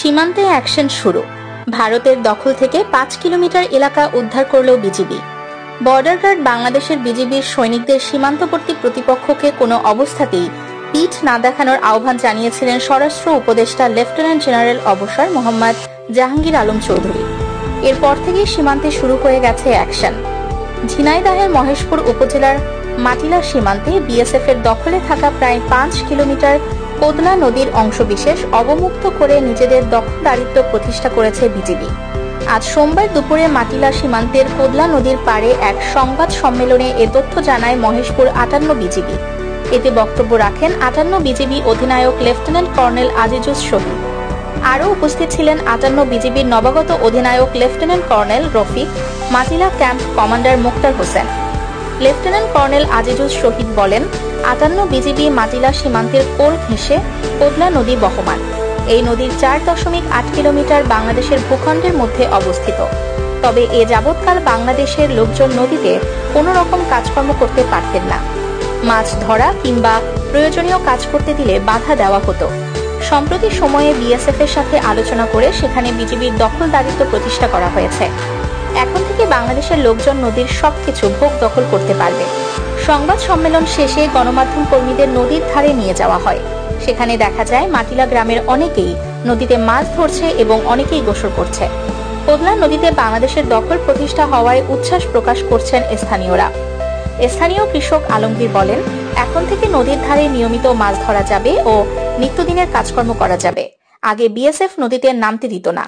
সীমান্তে অ্যাকশন শুরু। ভারতের দখল থেকে 5 কিলোমিটার এলাকা উদ্ধার করল বিজিবি। বর্ডার গার্ড বাংলাদেশের বিজিবির সৈনিকদের সীমান্তবর্তী প্রতিপক্ষকে কোনো অবস্থাতেই পিঠ না দেখানোর আহ্বান জানিয়েছিলেন স্বরাষ্ট্র উপদেষ্টা লেফটেন্যান্ট জেনারেল অবসর মোহাম্মদ জাহাঙ্গীর আলম চৌধুরী। এরপর থেকেই সীমান্তে শুরু হয়ে গেছে অ্যাকশন। ঝিনাইদহের মহেশপুর উপজেলার মাটিলা সীমান্তে বিএসএফ এর দখলে থাকা প্রায় 5 কিলোমিটার কোদলা নদীর অংশবিশেষ অবমুক্ত করে নিজেদের দখলদারিত্ব প্রতিষ্ঠা করেছে বিজিবি। আজ সোমবার দুপুরে মাটিলা সীমান্তের কোদলা নদীর পাড়ে এক সংবাদ সম্মেলনে এ তথ্য জানায় মহেশপুর 58 বিজিবি। এতে বক্তব্য রাখেন 58 বিজিবি অধিনায়ক লেফটেন্যান্ট কর্নেল আজিজুস শহীদ। আরও উপস্থিত ছিলেন 58 বিজিবির নবাগত অধিনায়ক lieutenant colonel Rafiq, Matila camp commander Muktar Hossain. Lieutenant colonel Azizus Shahid বলেন, 58 বিজিবি মাটিলা সীমান্তের কোল ঘেঁষে কোদলা নদী বহমান। এই নদীর 4.8 কিলোমিটার বাংলাদেশের ভূখণ্ডের মধ্যে অবস্থিত। তবে এ যাবৎকাল বাংলাদেশের লোকজন নদীতে কোনো রকম কাজকর্ম করতে পারতেন না। মাছ ধরা কিংবা প্রয়োজনীয় কাজ করতে দিলে বাধা দেওয়া হতো। সম্প্রতি সময়ে বিএসএফ এর সাথে আলোচনা করে সেখানে বিজিবির দখলদারিত্ব প্রতিষ্ঠা করা হয়েছে। এখন থেকে বাংলাদেশের লোকজন নদীর সবকিছু ভোগ দখল করতে পারবে। সংবাদ সম্মেলন শেষে গণমাধ্যম কর্মীদের নদীর ধারে নিয়ে যাওয়া হয়। সেখানে দেখা যায় মাটিলা গ্রামের অনেকেই নদীতে মাছ ধরছে এবং অনেকেই গোসল করছে। কোদলা নদীতে বাংলাদেশের দখল প্রতিষ্ঠা হওয়ায় উচ্ছ্বাস প্রকাশ করছেন স্থানীয়রা। স্থানীয় কৃষক আলমগীর বলেন, এখন থেকে নদীর ধারে নিয়মিত মাছ ধরা যাবে ও নিত্যদিনের কাজকর্ম করা যাবে। আগে বিএসএফ নদীতে নামতে দিত না।